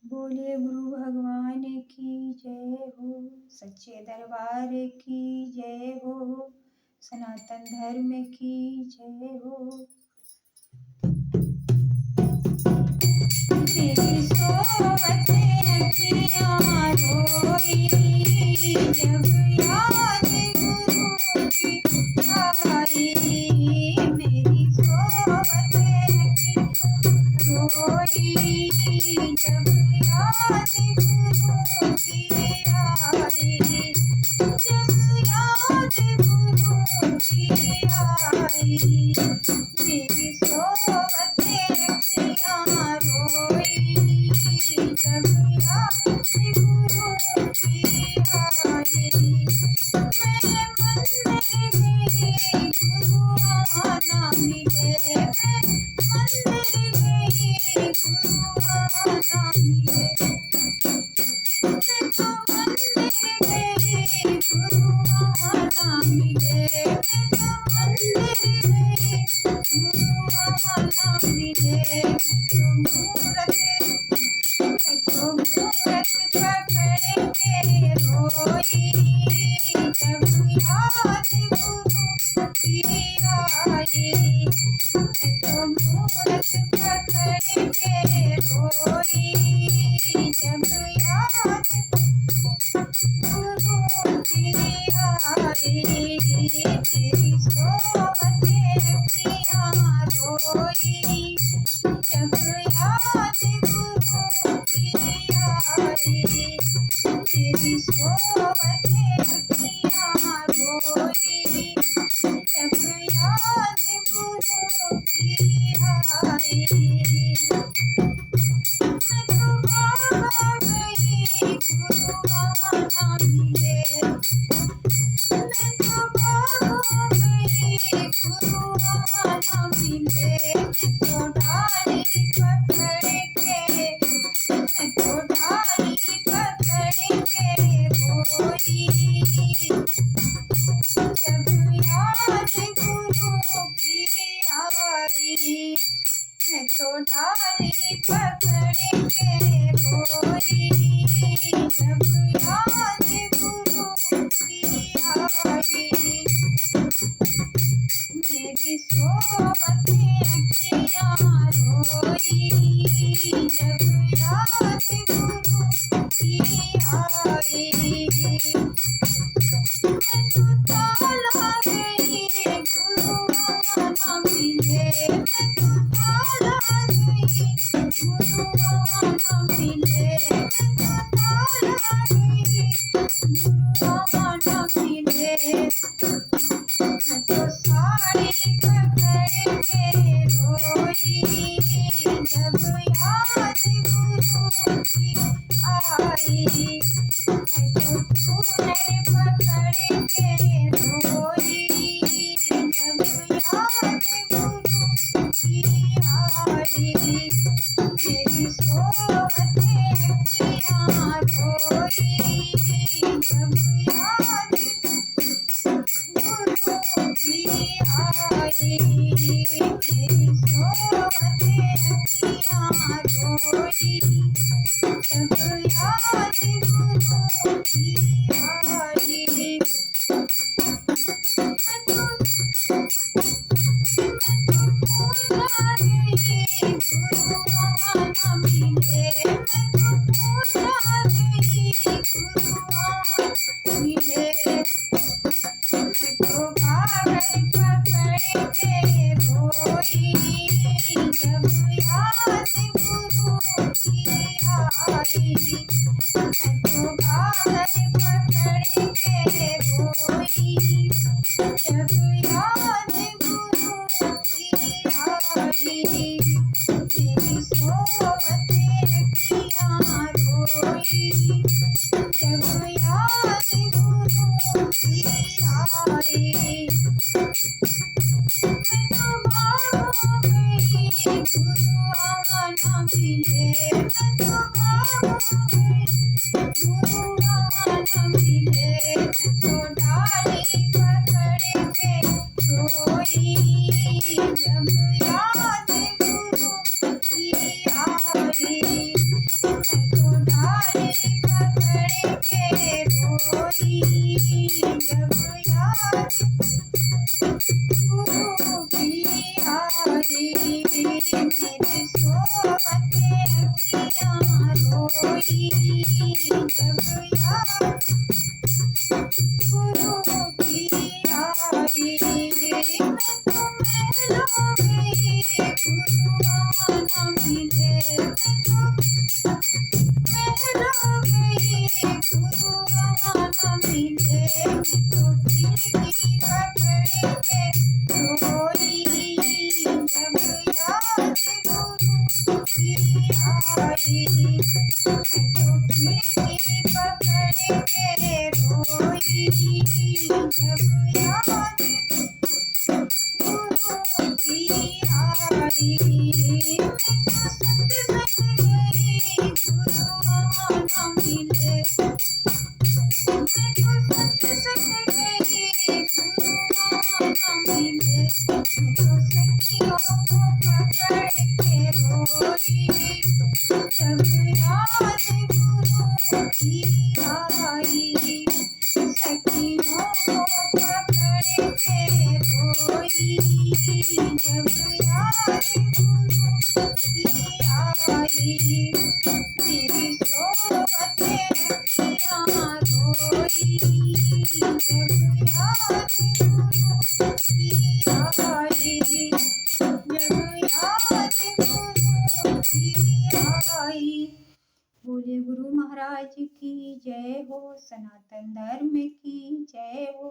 बोले गुरु भगवान की जय हो, सच्चे दरबार की जय हो, सनातन धर्म की जय हो। मेरी सोवत अखियाँ रोई, जब याद गुरु की आई। मेरी सोवत अखियाँ रोई, जब याद गुरु की आई। जब याद गुरु की आई, मेरी सोवत अखियाँ रोई, जब याद गुरु की आई। मैं मंदिर गई गुरु आना मिले, मैं मंदिर गई गुरु आना मिले। मैं तो मंदिर गई गुरु आना मिले, मैं तो मंदिर गई गुरु आना मिले। मैं तो मूरत पकड़ के रोई, जब याद गुरु की आई। मैं तो मूरत पकड़ के रोई, जब याद गुरु की आई। मेरी सोवत अखियाँ रोई, जब याद गुरु की आई। मेरी सोवत अखियाँ रोई, जब याद गुरु की आई। मैं तो भाग गई गुरु आना मिले, मैं तो भाग गई गुरु आना मिले। मैं तो डाली पकड़ के, मैं तो डाली पकड़ के रोई, जब याद गुरु की आई। मैं तो डाली पकड़ के रोई, जब याद गुरु की आई। मेरी सोवत अखियाँ रोई, जब याद गुरु की आई। मैं तो ताला गई गुरु आना मिले, मैं तो ताला गई गुरु आना मिले। मैं तो ताला गई गुरु आना मिले। मैं तो साड़ी पकड़ के रोई, जब याद गुरु की आई। मैं तो चूनर पकड़ के रोई, जब याद गुरु की आई। मेरी सोवत अखियाँ रोई, जब याद गुरु की आई। मेरी सोवत अखियाँ रोई, जब याद गुरु की आई। मैं तो पूजा गई गुरु आना मिले, मैं तो पूजा गई गुरु आना मिले। मैं तो कागज पकड़ के रोई, जब याद गुरु की आई। मैं तो कागज पकड़ के रोई, जब याद गुरु की आई। मेरी सोवत अखियाँ रोई, जब याद गुरु की आई। मैं तो भाग गई गुरु आना मिले, मैं तो भाग गई गुरु आना मिले। मैं तो डाली पकड़ के रोई, जब याद गुरु की आई। मैं तो रोई जब याद गुरु की आई। मैं तो महलो गई गुरु आना मिले, मैं तो महलो गई गुरु आना मिले। मैं तो खिड़की पकड़ के रोई जब याद गुरु की आई। मैं तो खिड़की पकड़ के रोई जब याद गुरु की आई। मैं तो सत्संग गई गुरु आना मिले, मैं तो सत्संग गई गुरु आना मिले। मैं तो सखियों को पकड़ के रोई जब याद गुरु की आई। सखियों को पकड़ के रोई जब याद गुरु की आई। मेरी सोवत अखियाँ रोई जब याद गुरु की आई। जब याद गुरु की आई। बोले गुरु महाराज की जय हो, सनातन धर्म की जय हो।